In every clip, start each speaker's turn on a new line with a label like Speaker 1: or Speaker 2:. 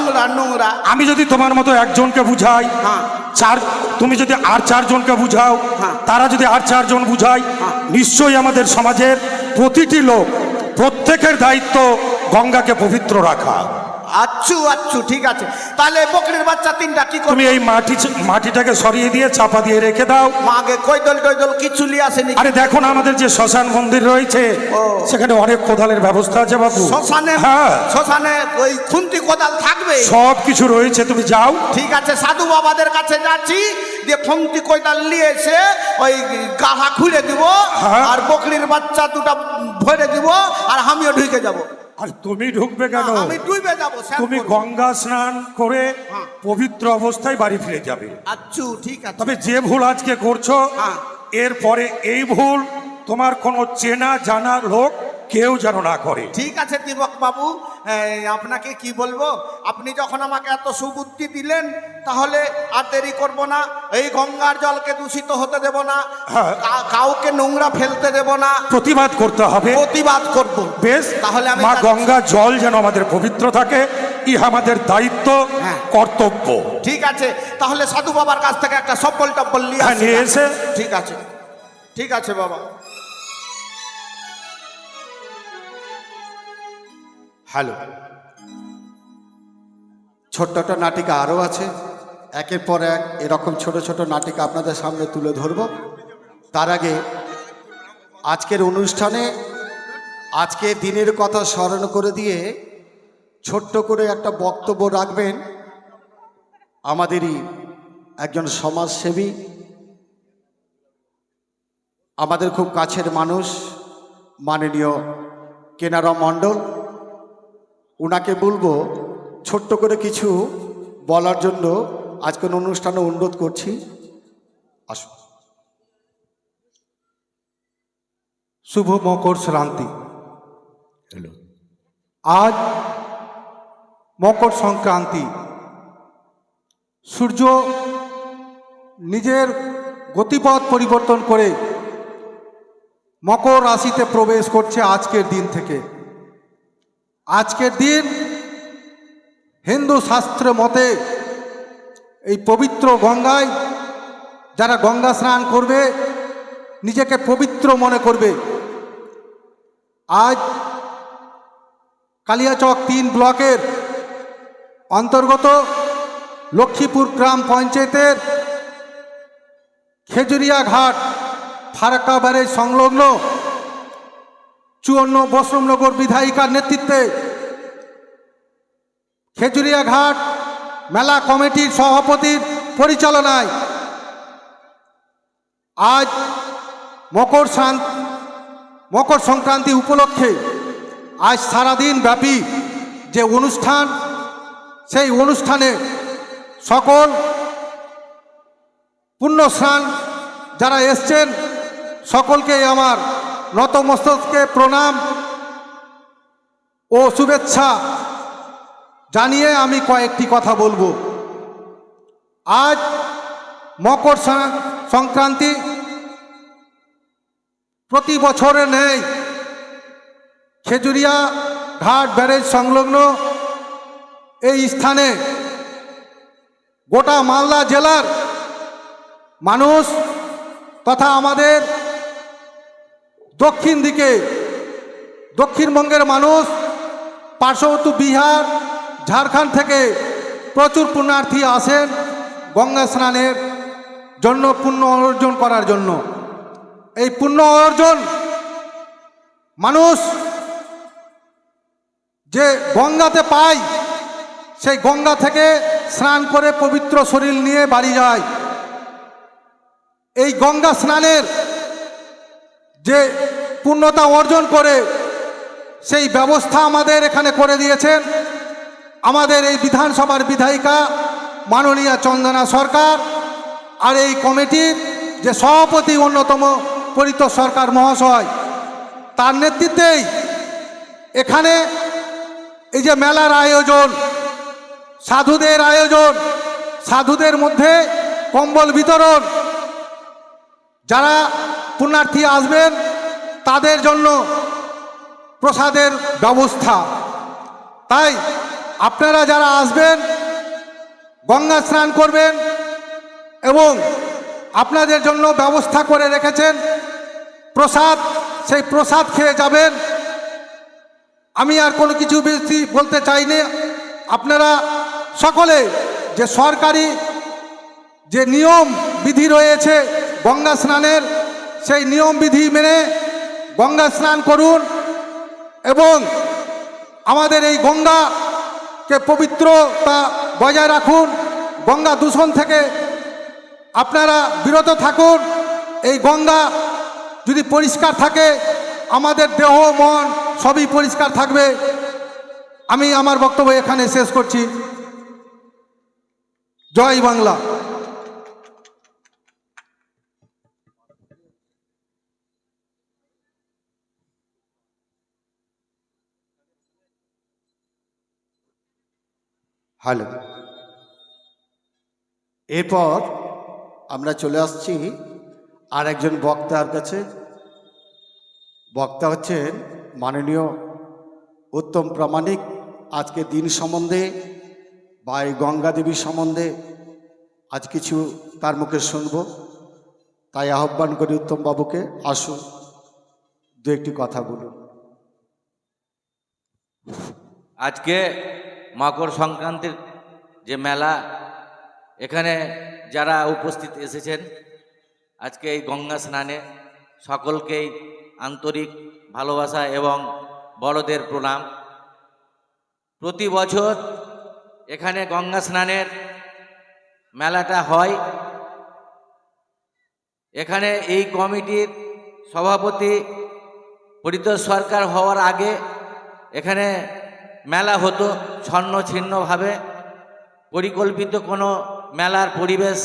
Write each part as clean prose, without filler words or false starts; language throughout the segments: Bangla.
Speaker 1: নোংরা নোংরা।
Speaker 2: আমি যদি তোমার মতো একজনকে বুঝাই,
Speaker 1: হ্যাঁ
Speaker 2: তুমি যদি আর চারজনকে বুঝাও,
Speaker 1: হ্যাঁ।
Speaker 2: তারা যদি আর চারজন বুঝায়,
Speaker 1: হ্যাঁ।
Speaker 2: নিশ্চয়ই আমাদের সমাজের প্রতিটি লোক প্রত্যেকের দায়িত্ব গঙ্গাকে পবিত্র রাখা।
Speaker 1: আচ্ছু আচ্ছু ঠিক আছে। তাহলে বকরির বাচ্চা তিনটা কি করবে?
Speaker 2: তুমি এই মাটিটাকে সরিয়ে দিয়ে চাপা দিয়ে রেখে দাও।
Speaker 1: মাগে কৈদল টৈদল কিছু নিয়ে আসেনি?
Speaker 2: আরে দেখো না, আমাদের যে শ্মশান মন্দির রয়েছে
Speaker 1: ও।
Speaker 2: সেখানে অনেক কোদালের ব্যবস্থা আছে বাবু।
Speaker 1: শ্মশানে?
Speaker 2: হ্যাঁ,
Speaker 1: শ্মশানে ওই খুন্তি কোদাল থাকবে?
Speaker 2: সব কিছু রয়েছে, তুমি যাও।
Speaker 1: ঠিক আছে, সাধু বাবাদের কাছে যাচ্ছি, দিয়ে খুন্তি কোদাল নিয়ে এসে ওই গাহা খুলে দিব,
Speaker 2: হ্যাঁ।
Speaker 1: আর বকরির বাচ্চা দুটা ভরে দিব, আর আমিও ঢুকে যাব।
Speaker 2: আর তুমি ঢুকবে কেন?
Speaker 1: আমি ডুবে যাবো।
Speaker 2: তুমি গঙ্গা স্নান করে
Speaker 1: হ্যাঁ।
Speaker 2: পবিত্র অবস্থায় বাড়ি ফিরে যাবে।
Speaker 1: আচ্ছু ঠিক আছে।
Speaker 2: তবে যে ভুল আজকে করছো,
Speaker 1: হ্যাঁ।
Speaker 2: এরপরে এই ভুল তোমার কোনো চেনা জানা লোক কেউ যেন না করে।
Speaker 1: ঠিক আছে দীপক বাবু, আপনাকে কি বলবো, আপনি যখন আমাকে এত সুবুদ্ধি দিলেন, তাহলে আর দেরি করব না। এই গঙ্গার জলকে দূষিত হতে দেব না,
Speaker 2: হ্যাঁ।
Speaker 1: কাউকে নোংরা ফেলতে দেব না,
Speaker 2: প্রতিবাদ করতে হবে।
Speaker 1: প্রতিবাদ করব।
Speaker 2: বেশ,
Speaker 1: তাহলে আমি
Speaker 2: মা গঙ্গা জল যেন আমাদের পবিত্র থাকে, ইহা আমাদের দায়িত্ব,
Speaker 1: হ্যাঁ।
Speaker 2: কর্তব্য।
Speaker 1: ঠিক আছে, তাহলে সাধু বাবার কাছ থেকে একটা সফল টপ্পল নিয়ে
Speaker 2: হ্যাঁ,
Speaker 1: আসি।
Speaker 2: নিয়ে এসে।
Speaker 1: ঠিক আছে, ঠিক আছে বাবা।
Speaker 3: হ্যালো, ছোট্ট একটা নাটিকা আরও আছে। একের পর এক এরকম ছোট ছোট নাটিকা আপনাদের সামনে তুলে ধরব। তার আগে আজকের অনুষ্ঠানে আজকে দিনের কথা স্মরণ করে দিয়ে ছোট্ট করে একটা বক্তব্য রাখবেন আমাদেরই একজন সমাজসেবী, আমাদের খুব কাছের মানুষ, মাননীয় কেনারাম মণ্ডল। ওনাকে বলবো ছোট্ট করে কিছু বলার জন্য আজকের অনুষ্ঠানে অনুরোধ করছি। আসুন।
Speaker 4: শুভ মকর সংক্রান্তি। আজ মকর সংক্রান্তি। সূর্য নিজের গতিপথ পরিবর্তন করে মকর রাশিতে প্রবেশ করছে আজকের দিন থেকে। আজকের দিন হিন্দু শাস্ত্র মতে এই পবিত্র গঙ্গায় যারা গঙ্গা স্নান করবে নিজেকে পবিত্র মনে করবে। আজ কালিয়াচক 3 ব্লকের অন্তর্গত লক্ষ্মীপুর গ্রাম পঞ্চায়েতের খেজুরিয়া ঘাট ফারাক্কা ব্যারেজ সংলগ্ন 54 বসরামনগর বিধায়িকার নেতৃত্বে খেজুরিয়া ঘাট মেলা কমিটির সভাপতির পরিচালনায় আজ মকর সংক্রান্তি উপলক্ষে আজ সারাদিন ব্যাপী যে অনুষ্ঠান, সেই অনুষ্ঠানে সকল পুণ্যস্নান যারা এসছেন সকলকে আমার নতমস্তকে প্রণাম ও শুভেচ্ছা জানিয়ে আমি কয়েকটি কথা বলবো। আজ মকর সংক্রান্তি প্রতি বছরে নেই খেজুরিয়া ঘাট ব্যারেজ সংলগ্ন এই স্থানে গোটা মালদা জেলার মানুষ তথা আমাদের দক্ষিণ দিকে দক্ষিণবঙ্গের মানুষ, পার্শ্ববর্তী বিহার ঝাড়খণ্ড থেকে প্রচুর পুণ্যার্থী আসেন গঙ্গা স্নানের জন্য, পুণ্য অর্জন করার জন্য। এই পুণ্য অর্জন মানুষ যে গঙ্গাতে পায়, সেই গঙ্গা থেকে স্নান করে পবিত্র শরীর নিয়ে বাড়ি যায়। এই গঙ্গা স্নানের যে পুণ্যতা অর্জন করে সেই ব্যবস্থা আমাদের এখানে করে দিয়েছেন আমাদের এই বিধানসভার বিধায়িকা মাননীয়া চন্দনা সরকার, আর এই কমিটির যে সভাপতি অন্যতম পরিতোষ সরকার মহাশয়, তার নেতৃত্বেই এখানে এই যে মেলার আয়োজন, সাধুদের আয়োজন, সাধুদের মধ্যে কম্বল বিতরণ, যারা পুণ্যার্থী আসবেন তাদের জন্য প্রসাদের ব্যবস্থা। তাই আপনারা যারা আসবেন গঙ্গা স্নান করবেন এবং আপনাদের জন্য ব্যবস্থা করে রেখেছেন প্রসাদ, সেই প্রসাদ খেয়ে যাবেন। আমি আর কোনো কিছু বেশি বলতে চাইনি। আপনারা সকলে যে সরকারি যে নিয়ম বিধি রয়েছে গঙ্গা স্নানের, সেই নিয়ম বিধি মেনে গঙ্গা স্নান করুন এবং আমাদের এই গঙ্গাকে পবিত্রতা বজায় রাখুন। গঙ্গা দূষণ থেকে আপনারা বিরত থাকুন। এই গঙ্গা যদি পরিষ্কার থাকে আমাদের দেহ মন সবই পরিষ্কার থাকবে। আমি আমার বক্তব্য এখানে শেষ করছি। জয় বাংলা।
Speaker 3: হ্যালো, এরপর আমরা চলে আসছি আর একজন বক্তার কাছে। বক্তা হচ্ছেন মাননীয় উত্তম প্রামাণিক। আজকে দিন সম্বন্ধে বা এই গঙ্গা দেবী সম্বন্ধে আজ কিছু তার মুখে শুনব, তাই আহ্বান করি উত্তম বাবুকে, আসুন দু একটি কথা বলুন।
Speaker 5: আজকে মকর সংক্রান্তির যে মেলা, এখানে যারা উপস্থিত এসেছেন আজকে এই গঙ্গা স্নানে, সকলকেই আন্তরিক ভালোবাসা এবং বড়দের প্রণাম। প্রতি বছর এখানে গঙ্গা স্নানের মেলাটা হয়। এখানে এই কমিটির সভাপতি পরিতোষ সরকার হওয়ার আগে এখানে মেলা হতো ছন্ন ছিন্নভাবে। পরিকল্পিত কোনো মেলার পরিবেশ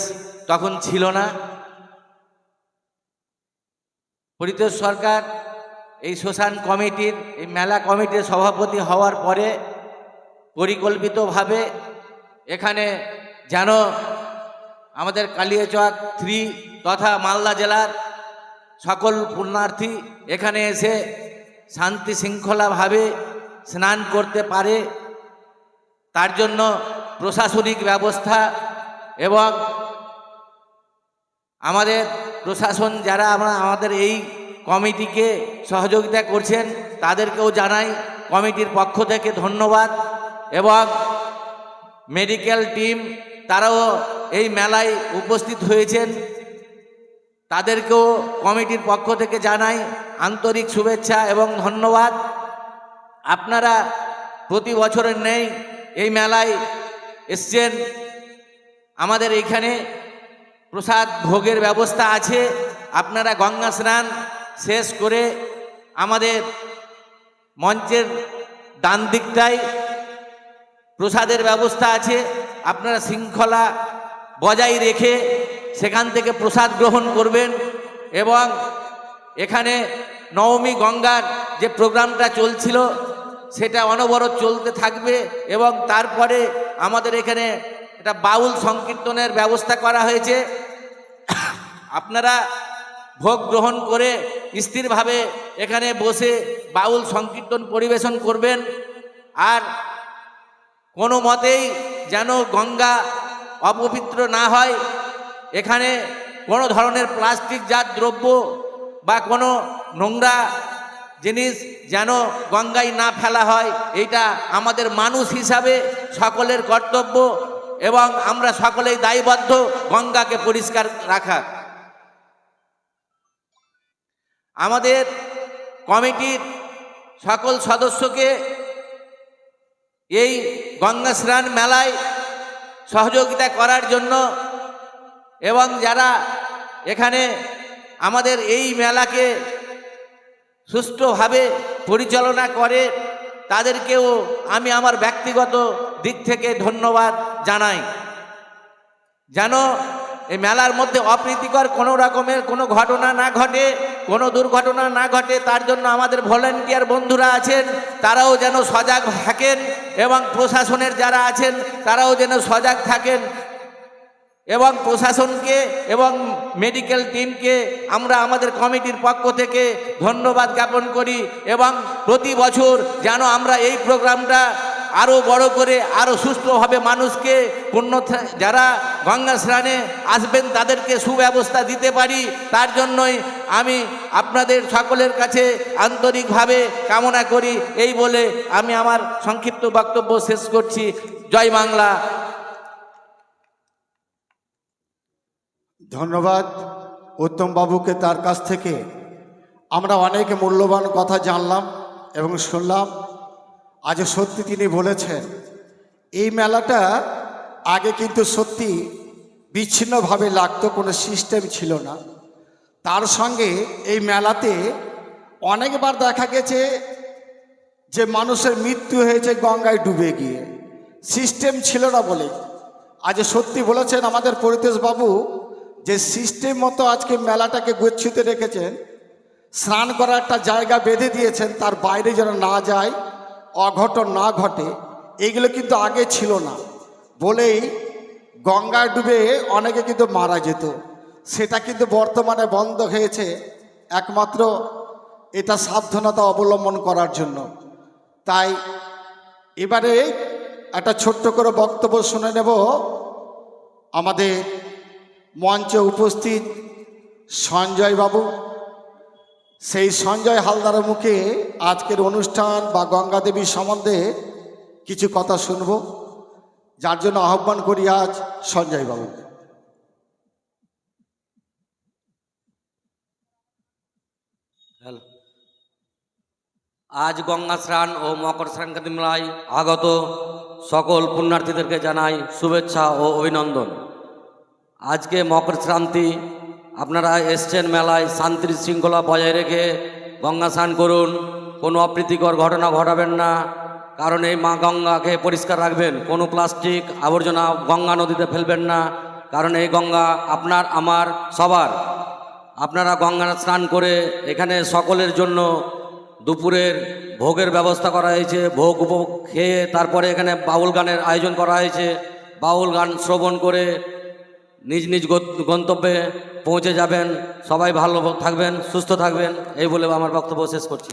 Speaker 5: তখন ছিল না। পরিতোষ সরকার এই শ্মশান কমিটির, এই মেলা কমিটির সভাপতি হওয়ার পরে পরিকল্পিতভাবে এখানে যেন আমাদের কালিয়াচক 3 তথা মালদা জেলার সকল পুণ্যার্থী এখানে এসে শান্তি শৃঙ্খলাভাবে স্নান করতে পারে, তার জন্য প্রশাসনিক ব্যবস্থা এবং আমাদের প্রশাসন যারা আমাদের এই কমিটিকে সহযোগিতা করছেন তাদেরকেও জানাই কমিটির পক্ষ থেকে ধন্যবাদ। এবং মেডিকেল টিম তারাও এই মেলায় উপস্থিত হয়েছেন, তাদেরকেও কমিটির পক্ষ থেকে জানাই আন্তরিক শুভেচ্ছা এবং ধন্যবাদ। আপনারা প্রতি বছরের নেই এই মেলায় এসছেন। আমাদের এইখানে প্রসাদ ভোগের ব্যবস্থা আছে। আপনারা গঙ্গা স্নান শেষ করে আমাদের মঞ্চের ডান দিকটায় প্রসাদের ব্যবস্থা আছে। আপনারা শৃঙ্খলা বজায় রেখে সেখান থেকে প্রসাদ গ্রহণ করবেন। এবং এখানে নবমী গঙ্গার যে প্রোগ্রামটা চলছিল সেটা অনবরত চলতে থাকবে। এবং তারপরে আমাদের এখানে একটা বাউল সংকীর্তনের ব্যবস্থা করা হয়েছে। আপনারা ভোগ গ্রহণ করে স্থিরভাবে এখানে বসে বাউল সংকীর্তন পরিবেশন করবেন। আর কোনো মতেই যেন গঙ্গা অপবিত্র না হয়, এখানে কোনো ধরনের প্লাস্টিকজাত দ্রব্য বা কোনো নোংরা জিনিস যেন গঙ্গায় না ফেলা হয়, এইটা আমাদের মানুষ হিসাবে সকলের কর্তব্য এবং আমরা সকলেই দায়বদ্ধ গঙ্গাকে পরিষ্কার রাখা। আমাদের কমিটির সকল সদস্যকে এই গঙ্গা স্নান মেলায় সহযোগিতা করার জন্য এবং যারা এখানে আমাদের এই মেলাকে সুষ্ঠুভাবে পরিচালনা করে তাদেরকেও আমি আমার ব্যক্তিগত দিক থেকে ধন্যবাদ জানাই। যেন এই মেলার মধ্যে অপ্রীতিকর কোনো রকমের কোনো ঘটনা না ঘটে, কোনো দুর্ঘটনা না ঘটে, তার জন্য আমাদের ভলেন্টিয়ার বন্ধুরা আছেন তারাও যেন সজাগ থাকেন এবং প্রশাসনের যারা আছেন তারাও যেন সজাগ থাকেন। এবং প্রশাসনকে এবং মেডিকেল টিমকে আমরা আমাদের কমিটির পক্ষ থেকে ধন্যবাদ জ্ঞাপন করি। এবং প্রতি বছর যেন আমরা এই প্রোগ্রামটা আরও বড় করে আরও সুস্থভাবে মানুষকে যারা গঙ্গা স্নানে আসবেন তাদেরকে সুব্যবস্থা দিতে পারি, তার জন্যই আমি আপনাদের সকলের কাছে আন্তরিকভাবে কামনা করি। এই বলে আমি আমার সংক্ষিপ্ত বক্তব্য শেষ করছি। জয় বাংলা।
Speaker 3: ধন্যবাদ উত্তম বাবুকে। তার কাছ থেকে আমরা অনেক মূল্যবান কথা জানলাম এবং শুনলাম। আজ সত্যি তিনি বলেছেন এই মেলাটা আগে কিন্তু সত্যি বিচ্ছিন্নভাবে লাগতো, কোনো সিস্টেম ছিল না। তার সঙ্গে এই মেলাতে অনেকবার দেখা গেছে যে মানুষের মৃত্যু হয়েছে গঙ্গায় ডুবে গিয়ে, সিস্টেম ছিল না বলে। আজ সত্যি বলেছেন আমাদের পরিতোষ বাবু যে সিস্টেম মতো আজকে মেলাটাকে গচ্ছিত রেখেছেন, স্নান করার একটা জায়গা বেঁধে দিয়েছেন, তার বাইরে যেন না যায়, অঘটন না ঘটে, এইগুলো কিন্তু আগে ছিল না বলেই গঙ্গায় ডুবে অনেকে কিন্তু মারা যেত। সেটা কিন্তু বর্তমানে বন্ধ হয়েছে, একমাত্র এটা সাবধানতা অবলম্বন করার জন্য। তাই এবারে একটা ছোট্ট করে বক্তব্য শুনে নেব আমাদের মঞ্চে উপস্থিত সঞ্জয় বাবু। সেই সঞ্জয় হালদারের মুখে আজকের অনুষ্ঠান বা গঙ্গা দেবীর সম্বন্ধে কিছু কথা শুনব, যার জন্য আহ্বান করি আজ সঞ্জয় বাবু।
Speaker 6: আজ গঙ্গা স্নান ও মকর সংক্রান্তি মেলায় আগত সকল পুণ্যার্থীদেরকে জানাই শুভেচ্ছা ও অভিনন্দন। আজকে মকর সংক্রান্তি, আপনারা এসছেন মেলায়, শান্তির শৃঙ্খলা বজায় রেখে গঙ্গা স্নান করুন। কোনো অপ্রীতিকর ঘটনা ঘটাবেন না, কারণ এই মা গঙ্গাকে পরিষ্কার রাখবেন। কোনো প্লাস্টিক আবর্জনা গঙ্গা নদীতে ফেলবেন না, কারণ এই গঙ্গা আপনার আমার সবার। আপনারা গঙ্গা স্নান করে এখানে সকলের জন্য দুপুরের ভোগের ব্যবস্থা করা হয়েছে। ভোগ খেয়ে তারপরে এখানে বাউল গানের আয়োজন করা হয়েছে। বাউল গান শ্রবণ করে নিজ নিজ গন্তব্যে পৌঁছে যাবেন। সবাই ভালো থাকবেন, সুস্থ থাকবেন, এই বলে আমার বক্তব্য শেষ করছি।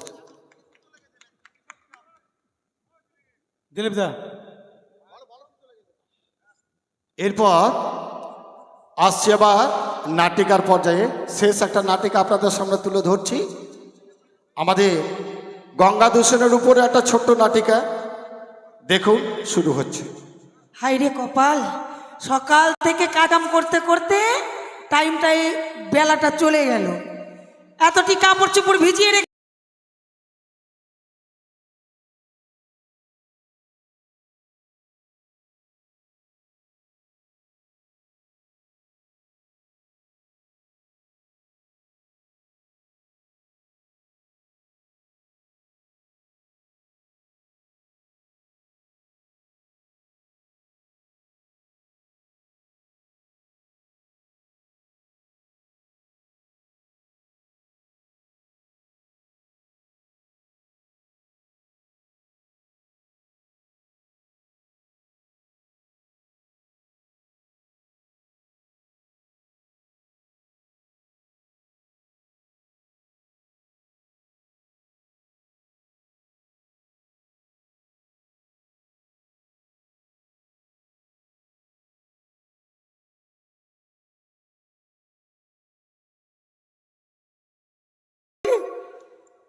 Speaker 3: এরপর আসছে আবার নাটিকার পর্যায়ে। শেষ একটা নাটিকা আপনাদের সামনে তুলে ধরছি। আমাদের গঙ্গা দূষণের উপরে একটা ছোট্ট নাটিকা দেখুন, শুরু হচ্ছে।
Speaker 7: হাই রে কপাল, সকাল থেকে কাদাম করতে করতে টাইমটাই বেলাটা চলে গেল। এতটি কাপড় চোপড় ভিজিয়ে রেখে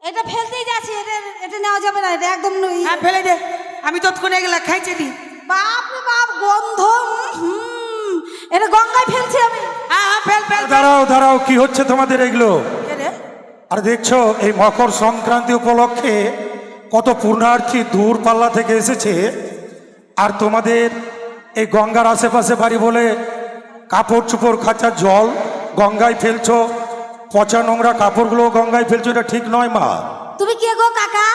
Speaker 8: এটা ফেলতেই যাচ্ছে, এটা নেওয়া যাবে না, এটা একদম নই।
Speaker 7: হ্যাঁ ফেলে দে, আমি তৎক্ষণ এগুলা খাইছে দি।
Speaker 8: বাপ রে বাপ, গন্ধ। এটা গঙ্গায় ফেলছি আমি।
Speaker 7: হ্যাঁ হ্যাঁ ফেল ফেল।
Speaker 2: দাঁড়াও দাঁড়াও, কি হচ্ছে তোমাদের এগুলো?
Speaker 7: কে রে?
Speaker 2: আর দেখছো এই মকর সংক্রান্তি উপলক্ষে কত পুণ্যার্থী দূর পাল্লা থেকে এসেছে, আর তোমাদের এই গঙ্গার আশেপাশে বাড়ি বলে কাপড় চোপড় খাঁচার জল গঙ্গায় ফেলছো, পচা নোংরা কাপড়গুলো গঙ্গায় ফেলছো, এটা ঠিক নয় মা।
Speaker 8: তুমি কে গো কাকা?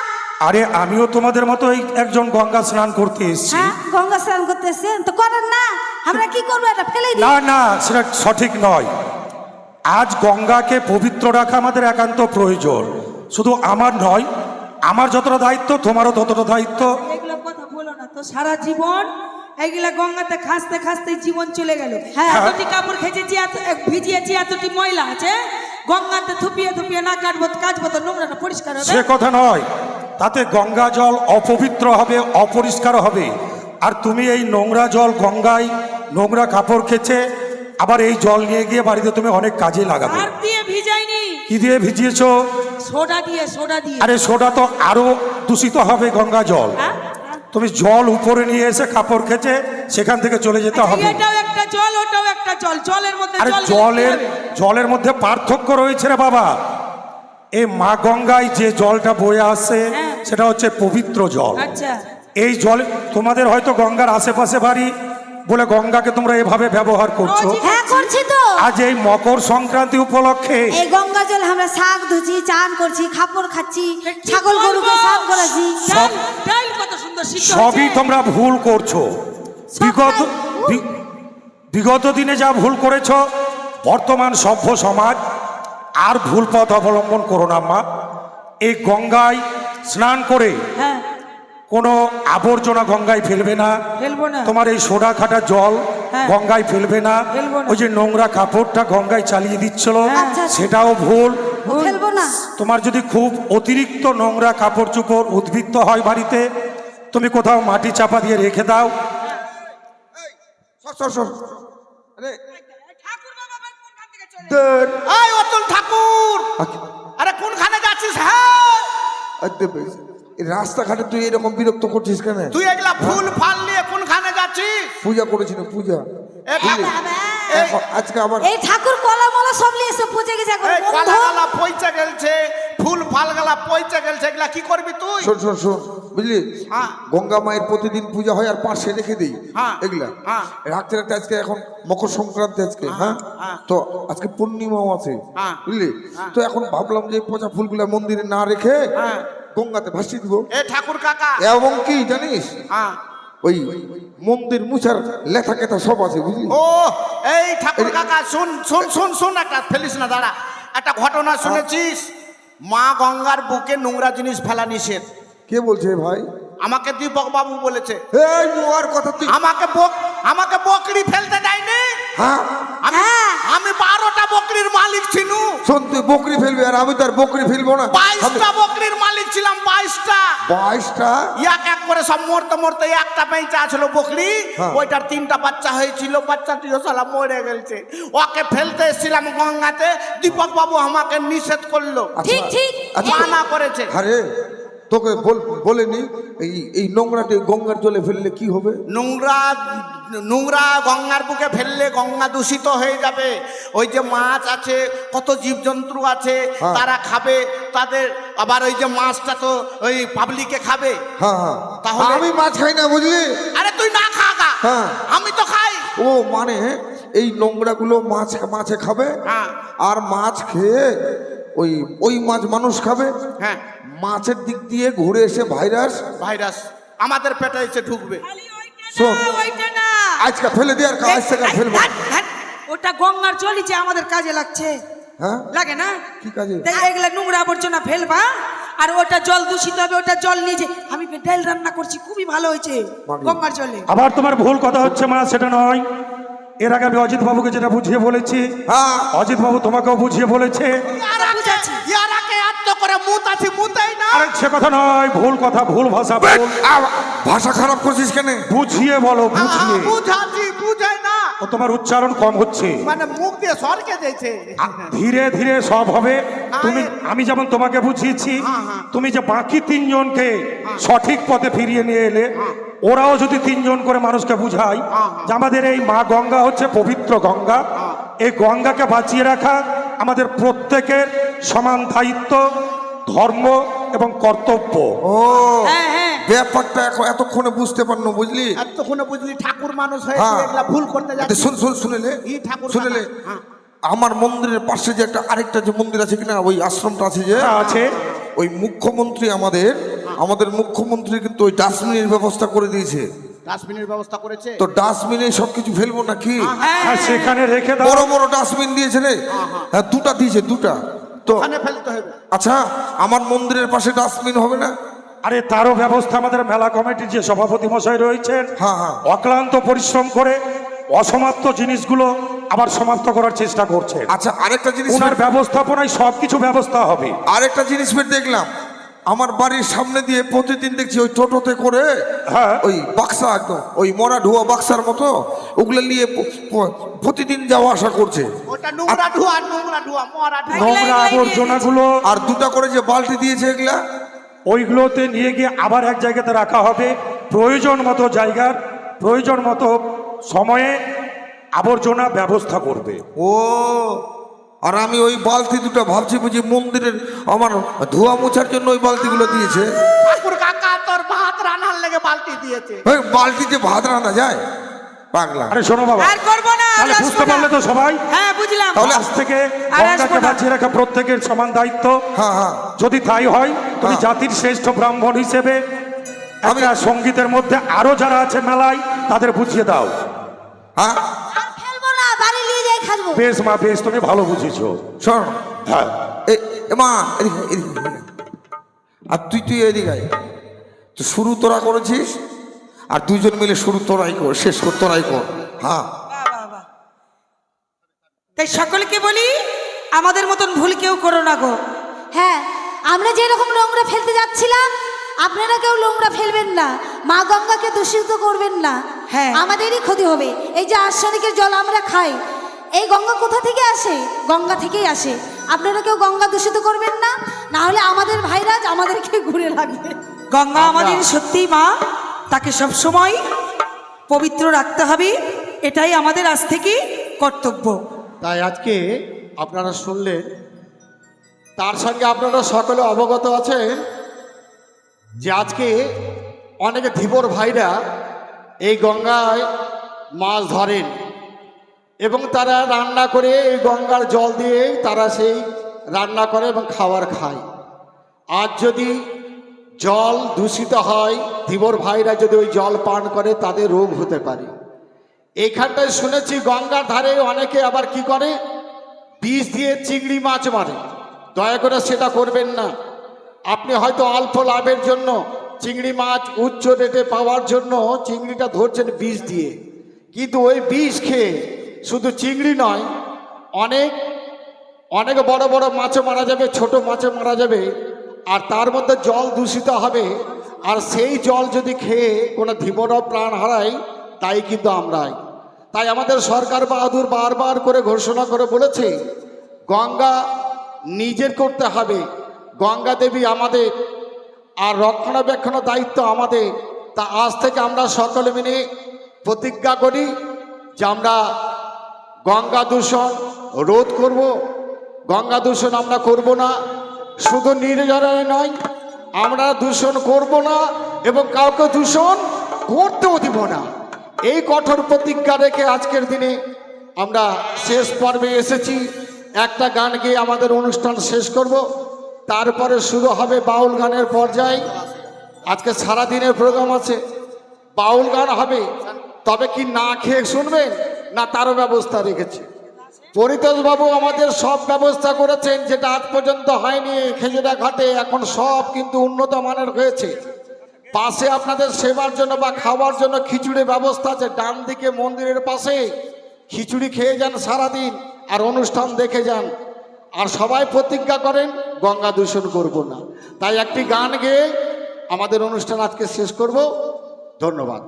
Speaker 2: আরে আমিও তোমাদের মতো একজন গঙ্গা স্নান করতে এসেছি।
Speaker 8: হ্যাঁ, গঙ্গা স্নান করতে এসেছেন তো করেন না, আমরা কি করবো, এটা ফেলে দিই।
Speaker 2: না না, সেটা সঠিক নয়। আজ গঙ্গাকে পবিত্র রাখা আমাদের একান্ত প্রয়োজন। শুধু আমার নয়, আমার যতটা দায়িত্ব তোমারও ততটা দায়িত্ব।
Speaker 7: এগুলো কথা বলো না তো, সারা জীবন এইগুলা গঙ্গাতে খাসতে খাসতে জীবন চলে গেল।
Speaker 8: হ্যাঁ।
Speaker 7: এতটি কাপড় খেয়েছি, ভিজিয়েছি, এতটি ময়লা আছে, গঙ্গাতে থুপিয়ে থুপিয়ে না কাটবো তো নোংরাটা পরিষ্কার হবে?
Speaker 2: সে কথা নয়, তাতে গঙ্গা জল অপবিত্র হবে, অপরিষ্কার হবে। আর তুমি এই নোংরা জল গঙ্গায় নোংরা কাপড় খেছে, আবার এই জল নিয়ে গিয়ে বাড়িতে তুমি অনেক কাজে লাগাবে।
Speaker 7: আর দিয়ে ভিজাইনি,
Speaker 2: কি দিয়ে ভিজিয়েছো?
Speaker 7: সোডা দিয়ে।
Speaker 2: আরে সোডা তো আরো দূষিত হবে গঙ্গা জল।
Speaker 7: হ্যাঁ?
Speaker 2: তুমি জল উপরে নিয়ে এসে কাপড় খেছে, সেখান থেকে চলে যেতে হবে।
Speaker 7: এটাও একটা জল, ওটাও একটা জল, জলের মধ্যে
Speaker 2: আরে
Speaker 7: জল মিশিয়ে হবে।
Speaker 2: জলের মধ্যে পার্থক্য রয়েছে রে বাবা। এই মা গঙ্গায় যে জলটা বয়ে আসে
Speaker 7: হ্যাঁ।
Speaker 2: সেটা হচ্ছে পবিত্র জল।
Speaker 7: আচ্ছা,
Speaker 2: এই জল তোমাদের হয়তো গঙ্গার আশেপাশে বাড়ি বলে গঙ্গাকে তোমরা এভাবে ব্যবহার করছো।
Speaker 8: হ্যাঁ করছি তো।
Speaker 2: আজ এই মকর সংক্রান্তি উপলক্ষে
Speaker 8: এই গঙ্গা জল আমরা শাক ধুছি, চান করছি, খাপড় খাচ্ছি, ছাগল গরুকে স্নান করাচ্ছি।
Speaker 7: ডাল কত সুন্দর সিদ্ধ
Speaker 2: সবই
Speaker 7: হয়েছে।
Speaker 2: তোমরা ভুল করছো। বিগত দিনে যা ভুল করেছো, বর্তমান সভ্য সমাজ আর ভুল পথ অবলম্বন করো না মা। এই গঙ্গায় স্নান করে
Speaker 7: হ্যাঁ,
Speaker 2: কোনো আবর্জনা গঙ্গায় ফেলবে না।
Speaker 7: ফেলবো না।
Speaker 2: তোমার এই সোডা খাটা জল
Speaker 7: হ্যাঁ।
Speaker 2: গঙ্গায় ফেলবে না।
Speaker 7: ফেলবো না।
Speaker 2: ওই যে নোংরা কাপড়টা গঙ্গায় চালিয়ে দিচ্ছিল,
Speaker 8: আচ্ছা।
Speaker 2: সেটাও ভুল।
Speaker 8: ফেলবো না।
Speaker 2: তোমার যদি খুব অতিরিক্ত নোংরা কাপড় চোপড় উদ্বৃত্ত হয় বাড়িতে, তুমি কোথাও মাটি চাপা দিয়ে রেখে দাও।
Speaker 1: এই অতুল ঠাকুর, আরে কোনখানে যাচ্ছিস? হ্যাঁ,
Speaker 9: রাস্তাঘাটে তুই এরকম বিরক্ত করছিস কেন?
Speaker 1: তুই এগুলা ফুল ফাল নিয়ে কোনখানে যাচ্ছিস?
Speaker 9: পূজা করেছিল পূজা।
Speaker 1: এ ঠাকুর,
Speaker 9: এখন আজকে আবার
Speaker 8: এই ঠাকুর কলা মলা সব নিয়ে এসে পুজো গেছে এখন।
Speaker 1: এই কলা গালা পয়চা গেলছে, ফুল ফাল গালা পয়চা গেলছে, এগুলা কি করবি তুই?
Speaker 9: শোন শোন শোন, বুঝলি?
Speaker 1: হ্যাঁ।
Speaker 9: গঙ্গা মায়ের প্রতিদিন পূজা হয় আর পাশে রেখে দিই
Speaker 1: হ্যাঁ।
Speaker 9: এগুলা।
Speaker 1: হ্যাঁ।
Speaker 9: রাখতে রাখতে আজকে এখন মকর সংক্রান্তি আজকে, হ্যাঁ
Speaker 1: হ্যাঁ।
Speaker 9: তো আজকে পূর্ণিমাও আছে,
Speaker 1: হ্যাঁ।
Speaker 9: বুঝলি? তো এখন ভাবলাম যে পচা ফুলগুলা মন্দিরে না রেখে
Speaker 1: হ্যাঁ।
Speaker 9: গঙ্গাতে ভাসিয়ে দিব।
Speaker 1: এ ঠাকুর কাকা,
Speaker 9: এবং কি জানিস,
Speaker 1: হ্যাঁ,
Speaker 9: ওই মন্দির মুছার লেখা কেথা সব আছে, বুঝলি?
Speaker 1: ও এই ঠাকুর কাকা, শুন শুন শুন শুন, একটা ফেলিস না, দাঁড়া। একটা ঘটনা শুনেছিস? মা গঙ্গার বুকে নোংরা জিনিস ফেলা নিষেধ।
Speaker 9: কে বলছে ভাই?
Speaker 1: আমাকে দীপক বাবু বলেছে।
Speaker 9: এই মোয়ার কথা তুই,
Speaker 1: আমাকে বকরি ফেলতে দেয়নি।
Speaker 9: হ্যাঁ
Speaker 1: আমি 12টা বকরির মালিক ছিনু।
Speaker 9: শোন, তুই বকরি ফেলবি আর আমি তো আর বকরি ফেলবো না।
Speaker 1: 22টা বকরির মালিক ছিলাম, 22টা।
Speaker 9: 22টা?
Speaker 1: এক এক করে সব মরতে মরতে একটা বেঁচে আছিল বকরি,
Speaker 9: হ্যাঁ।
Speaker 1: ওইটার 3টা বাচ্চা হয়েছিল, বাচ্চাটিও সালা মরে গেছে। ওকে ফেলতে এসেছিলাম গঙ্গাতে, দীপক বাবু আমাকে নিষেধ করলো,
Speaker 8: ঠিক ঠিক।
Speaker 9: আচ্ছা।
Speaker 1: মানা করেছে।
Speaker 9: আরে তোকে বলেনি এই নোংরাটি গঙ্গার জলে ফেললে কি হবে?
Speaker 1: নোংরা গঙ্গার বুকে ফেললে গঙ্গা দূষিত হয়ে যাবে। ওই যে মাছ আছে, কত জীবজন্তু আছে,
Speaker 9: হ্যাঁ।
Speaker 1: তারা খাবে, তাদের আবার ওই যে মাছটা তো ওই পাবলিকে খাবে।
Speaker 9: হ্যাঁ হ্যাঁ,
Speaker 1: তাহলে-
Speaker 9: আমি মাছ খাই না, বুঝলি?
Speaker 1: আরে তুই না খাগা,
Speaker 9: হ্যাঁ।
Speaker 1: আমি তো খাই।
Speaker 9: ও মানে এই নোংরাগুলো মাছে খাবে,
Speaker 1: হ্যাঁ।
Speaker 9: আর মাছ খেয়ে ওই মাছ মানুষ খাবে।
Speaker 1: হ্যাঁ,
Speaker 9: মাছের দিক দিয়ে ঘুরে এসে
Speaker 1: ভাইরাস আমাদের পেটে এসে ঢুকবে।
Speaker 9: শোন,
Speaker 7: ওইটা না,
Speaker 9: আজকে ফেলে দিয়ে আর আজ থেকে আর ফেলবো না।
Speaker 7: ওটা গঙ্গার জলই যে আমাদের কাজে লাগছে,
Speaker 9: হ্যাঁ,
Speaker 7: লাগে না?
Speaker 9: কি কাজে?
Speaker 7: তাই এগুলা নোংরা আবর্জনা ফেলবা, আর ওটা জল দূষিত হবে, ওটা জল নিজে। আমি ডাল রান্না করছি, খুবই ভালো হয়েছে গঙ্গার জলে।
Speaker 2: আবার তোমার ভুল কথা হচ্ছে মা, সেটা নয়। এর আগে আমি অজিত বাবুকে যেটা বুঝিয়ে বলেছি,
Speaker 9: হ্যাঁ,
Speaker 2: অজিত বাবু তোমাকেও বুঝিয়ে বলেছে।
Speaker 7: বুঝাচ্ছি।
Speaker 1: ইয়ারাকে এত করে মুত আছে, মুতাই না।
Speaker 2: আরে সে কথা নয়, ভুল কথা, ভুল ভাষা, ভুল।
Speaker 9: ভাষা খারাপ করছিস কেন?
Speaker 2: বুঝিয়ে বলো, বুঝিয়ে।
Speaker 1: বুঝাচ্ছি, বুঝাই না,
Speaker 2: ও তোমার উচ্চারণ কম হচ্ছে।
Speaker 1: মানে মুখ দিয়ে সরকে দিয়েছে।
Speaker 2: ধীরে ধীরে সব হবে। আমি যেমন তোমাকে বুঝিয়েছি, তুমি যে বাকি 3 জনকে সঠিক পথে ফিরিয়ে নিয়ে এলে, ওরাও যদি 3 জন করে মানুষকে বুঝায় যে আমাদের এই মা গঙ্গা হচ্ছে পবিত্র গঙ্গা, এই গঙ্গাকে বাঁচিয়ে রাখা আমাদের প্রত্যেকের সমান দায়িত্ব, ধর্ম এবং কর্তব্য।
Speaker 9: ও
Speaker 7: হ্যাঁ হ্যাঁ,
Speaker 9: ব্যাপারটা এতক্ষণে বুঝতে পারলো, বুঝলি?
Speaker 1: এতক্ষণে বুঝলি? ঠাকুর মানুষ হয়ে
Speaker 9: হ্যাঁ।
Speaker 1: তুই এগুলা ভুল করতে যাচ্ছিস।
Speaker 9: শুনেলে
Speaker 1: এই ঠাকুর
Speaker 9: শুনেলে
Speaker 1: কাকা, হ্যাঁ।
Speaker 9: আমার মন্দিরের পাশে যে আরেকটা যে মন্দির আছে কিনা, ওই আশ্রমটা আছে যে,
Speaker 2: আছে।
Speaker 9: ওই মুখ্যমন্ত্রী আমাদের মুখ্যমন্ত্রী কিন্তু ওই ডাস্টবিনের ব্যবস্থা করে দিয়েছে।
Speaker 1: ডাস্টবিনের ব্যবস্থা করেছে।
Speaker 9: তো ডাস্টবিনে সবকিছু ফেলবো নাকি?
Speaker 2: হ্যাঁ, সেখানে রেখে দাও।
Speaker 9: বড় বড় ডাস্টবিন দিয়েছে রে, হ্যাঁ 2টা দিয়েছে, 2টা। তো
Speaker 1: ওখানে ফেলতে হবে।
Speaker 9: আচ্ছা, আমার মন্দিরের পাশে ডাস্টবিন হবে না?
Speaker 2: আরে তারও ব্যবস্থা আমাদের মেলা কমিটির যে সভাপতি মশাই রয়েছেন,
Speaker 9: হ্যাঁ, হ্যাঁ।
Speaker 2: অক্লান্ত পরিশ্রম করে অসমাপ্ত জিনিসগুলো আবার সমাপ্ত করার চেষ্টা করছেন।
Speaker 9: আচ্ছা, আরেকটা জিনিস
Speaker 2: ওনার ব্যবস্থাপনায় সবকিছু ব্যবস্থা হবে।
Speaker 9: আরেকটা জিনিস দেখলাম, আমার বাড়ির সামনে দিয়ে প্রতিদিন দেখছি ওই টোটোতে করে
Speaker 2: হ্যাঁ।
Speaker 9: ওই বাক্সা একদম ওই মরা ধোয়া বাক্সার মতো ওগুলো নিয়ে প্রতিদিন যাওয়া আসা করছে।
Speaker 1: ওটা নোংরা ধোয়া মরা ধোয়া।
Speaker 2: নোংরা আবর্জনাগুলো
Speaker 9: আর দুটা করে যে বালতি দিয়েছে এগুলা
Speaker 2: ওইগুলোতে নিয়ে গিয়ে আবার এক জায়গাতে রাখা হবে। প্রয়োজন মতো জায়গার প্রয়োজন মতো সময়ে আবর্জনা ব্যবস্থা করবে।
Speaker 9: ও আর আমি ওই বালতি দুটো ভাবছি বুঝি মন্দিরের আমার ধোয়া মোছার জন্য ওই বালতিগুলো দিয়েছে।
Speaker 1: ঠাকুর কাকা তোর ভাত রান্নার লেগে বালতি দিয়েছে।
Speaker 9: ওই বালতিতে ভাত রান্না যায় পাগলা।
Speaker 2: আরে শোনো বাবা,
Speaker 7: আর করবো না,
Speaker 2: তাহলে
Speaker 7: আর
Speaker 2: বুঝতে
Speaker 7: আসবো না।
Speaker 2: পারলে তো সবাই,
Speaker 7: হ্যাঁ বুঝলাম।
Speaker 9: তাহলে
Speaker 2: আজ থেকে
Speaker 7: আর
Speaker 2: গঙ্গাকে
Speaker 7: আসবো না।
Speaker 2: বাঁচিয়ে রাখা প্রত্যেকের সমান দায়িত্ব।
Speaker 9: হ্যাঁ হ্যাঁ
Speaker 2: যদি তাই হয় তুমি
Speaker 9: হ্যাঁ।
Speaker 2: জাতির শ্রেষ্ঠ ব্রাহ্মণ হিসেবে
Speaker 9: আমি-
Speaker 2: একটা সঙ্গীতের মধ্যে আরো যারা আছে মেলায় তাদের বুঝিয়ে দাও।
Speaker 9: হ্যাঁ
Speaker 8: আর ফেলবো না, বাড়ি নিয়ে যাই খাবো।
Speaker 2: বেশ মা বেশ, তুমি ভালো বুঝেছো।
Speaker 9: শোন
Speaker 2: হ্যাঁ
Speaker 9: মা এদিকে, এদিকে, এদিকে। আর তুই এদিকে আয়। তো শুরু তোরা করেছিস আর দুইজন মিলে শুরু তোরাই কর, শেষ কর তোরাই কর। হ্যাঁ
Speaker 7: তাই সকলকে বলি, আমাদের মতন ভুল কেউ করো না গো।
Speaker 8: হ্যাঁ, আমরা যেরকম নোংরা ফেলতে যাচ্ছিলাম আপনারা কেউ নোংরা ফেলবেন না, মা গঙ্গাকে দূষিত করবেন না।
Speaker 7: হ্যাঁ।
Speaker 8: আমাদেরই ক্ষতি হবে। এই যে আর্সেনিকের জল আমরা খাই, এই গঙ্গা কোথা থেকে আসে? গঙ্গা থেকেই আসে। আপনারা কেউ গঙ্গা দূষিত করবেন না, না হলে আমাদের ভাইরাস আমাদেরকে ঘুরে লাগবে।
Speaker 7: গঙ্গা আমাদের সত্যি মা, তাকে সব সময় পবিত্র রাখতে হবে, এটাই আমাদের আজ থেকে কর্তব্য।
Speaker 3: তাই আজকে আপনারা শুনলেন, তার সঙ্গে আপনারা সকলে অবগত আছেন যে আজকে অনেকে ধীবর ভাইরা এই গঙ্গায় মাছ ধরেন এবং তারা রান্না করে এই গঙ্গার জল দিয়ে তারা সেই রান্না করে এবং খাবার খায়। আজ যদি জল দূষিত হয়, ধীবর ভাইরা যদি ওই জল পান করে তাদের রোগ হতে পারে। এইখানটায় শুনেছি গঙ্গার ধারে অনেকে আবার কি করে, বিষ দিয়ে চিংড়ি মাছ মারে। দয়া করে সেটা করবেন না। আপনি হয়তো অল্প লাভের জন্য চিংড়ি মাছ উচ্চ রেটে পাওয়ার জন্য চিংড়িটা ধরছেন বিষ দিয়ে, কিন্তু ওই বিষ খেয়ে শুধু চিংড়ি নয়, অনেক বড় বড় মাছও মারা যাবে, ছোট মাছও মারা যাবে, আর তার মধ্যে জল দূষিত হবে। আর সেই জল যদি খেয়ে কোনো ধীবরও প্রাণ হারায়, তাই কিন্তু আমরাই। তাই আমাদের সরকার বাহাদুর বারবার করে ঘোষণা করে বলেছে গঙ্গা নিজের করতে হবে, গঙ্গা দেবী আমাদের, আর রক্ষণাবেক্ষণের দায়িত্ব আমাদের। তা আজ থেকে আমরা সকলে মিলে প্রতিজ্ঞা করি যে আমরা গঙ্গা দূষণ রোধ করব। গঙ্গা দূষণ আমরা করব না, শুধু নির্জরায় নয়, আমরা দূষণ করব না এবং কাউকে দূষণ করতেও দিব না। এই কঠোর প্রতিজ্ঞা রেখে আজকের দিনে আমরা শেষ পর্বে এসেছি। একটা গান গেয়ে আমাদের অনুষ্ঠান শেষ করব, তারপরে শুরু হবে বাউল গানের পর্যায়। আজকে সারাদিনের প্রোগ্রাম আছে, বাউল গান হবে। তবে কি না খেয়ে শুনবেন না, তারও ব্যবস্থা রেখেছি। পরিতোষবাবু আমাদের সব ব্যবস্থা করেছেন, যেটা আজ পর্যন্ত হয়নি খেজুরা ঘাটে, এখন সব কিন্তু উন্নত মানের হয়েছে। পাশে আপনাদের সেবার জন্য বা খাওয়ার জন্য খিচুড়ির ব্যবস্থা আছে, ডান দিকে মন্দিরের পাশে। খিচুড়ি খেয়ে যান সারাদিন আর অনুষ্ঠান দেখে যান। আর সবাই প্রতিজ্ঞা করেন গঙ্গা দূষণ করব না। তাই একটি গান গেয়ে আমাদের অনুষ্ঠান আজকে শেষ করব। ধন্যবাদ।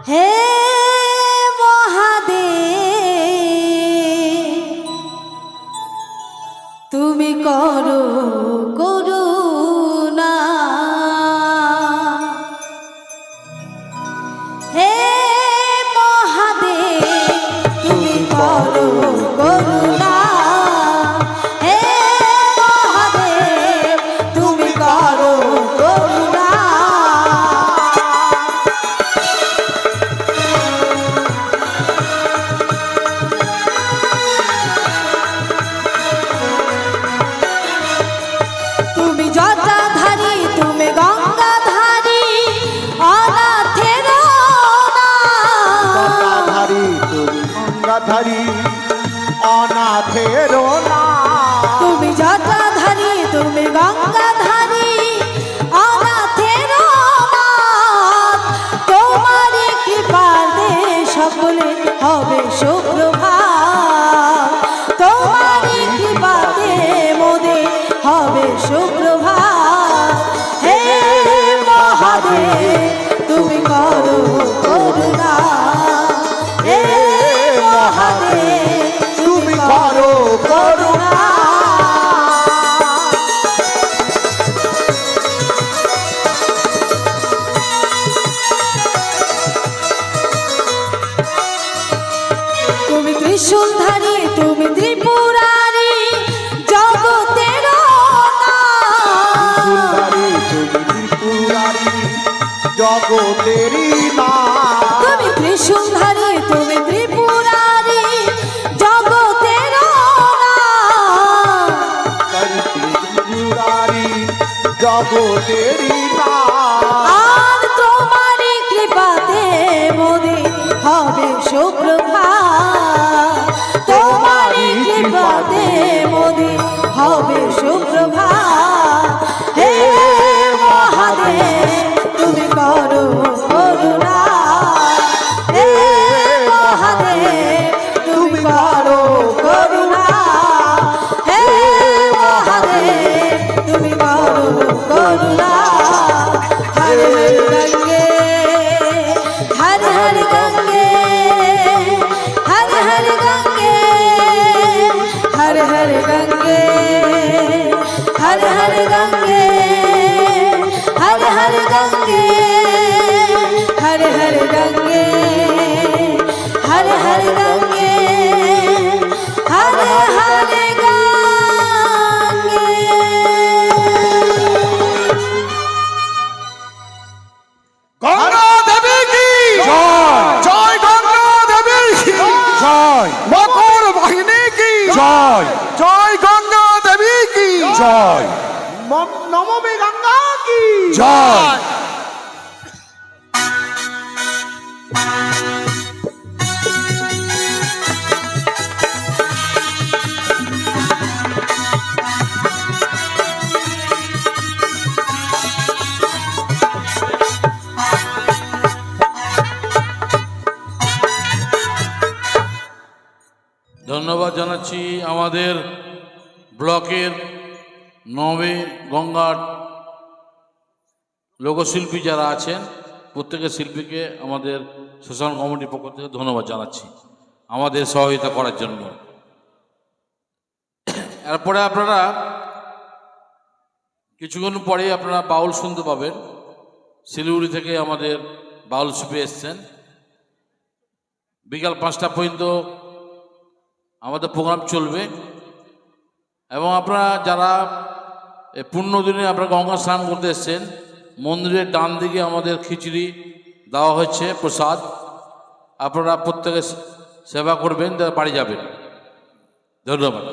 Speaker 8: হে মহাদেব, তুমি করো করুণা। হে মহাদেব, তুমি করো করুণা। হে মহাদেব, তুমি করো করুণা। তুমি জটাধারী, তুমি গঙ্গাধারী, অনাথের
Speaker 3: গঙ্গাধারী তুমি গঙ্গাধারী, অনাথের না।
Speaker 8: তুমি জটাধারী, তুমি গঙ্গাধারী, অনাথের ত্রিশূলধারী তুমি ত্রিপুরারি জগতের
Speaker 3: সুন্দরী তুমি ত্রিপুরারি জগতেরই না
Speaker 8: তুমি ত্রিশূলধারী তুমি ত্রিপুরারি জগতের
Speaker 3: ত্রিপুরারি জগতেরই না
Speaker 8: আর তোমারই কৃপাতে মোদে হবে সুপ্রভাত তোমারই কৃপাতে মোদে হবে সুপ্রভাত হে মহাদেব তুমি করো করুণা হে মহাদেব তুমি করো করুণা হে মহাদেব তুমি করো করুণা হর হর গঙ্গে হর হর গঙ্গে হর হর গঙ্গে হর হর গঙ্গে हर हर गंगे हर हर गंगे हर हर गंगे हर हर गंगे हर हर गंगे
Speaker 9: গঙ্গা দেবী কি
Speaker 2: জয়
Speaker 9: জয় গঙ্গা দেবী কি
Speaker 2: জয়
Speaker 9: মকর বাহিনী কি
Speaker 2: জয়
Speaker 9: জয় গঙ্গা দেবী কি
Speaker 2: জয়
Speaker 1: নবমী গঙ্গা কি
Speaker 2: জয়
Speaker 10: ধন্যবাদ জানাচ্ছি আমাদের ব্লকের নবে গঙ্গার লোকশিল্পী যারা আছেন প্রত্যেকের শিল্পীকে আমাদের শ্মশান কমিটির পক্ষ থেকে ধন্যবাদ জানাচ্ছি আমাদের সহযোগিতা করার জন্য। এরপরে আপনারা কিছুক্ষণ পরে আপনারা বাউল শুনতে পাবেন। শিলিগুড়ি থেকে আমাদের বাউল শিল্পী এসছেন। বিকাল 5টা পর্যন্ত আমাদের প্রোগ্রাম চলবে এবং আপনারা যারা এই পুণ্যদিনে আপনারা গঙ্গা স্নান করতে এসছেন মন্দিরের ডান দিকে আমাদের খিচুড়ি দেওয়া হচ্ছে প্রসাদ। আপনারা প্রত্যেকে সেবা করবেন, বাড়ি যাবেন। ধন্যবাদ।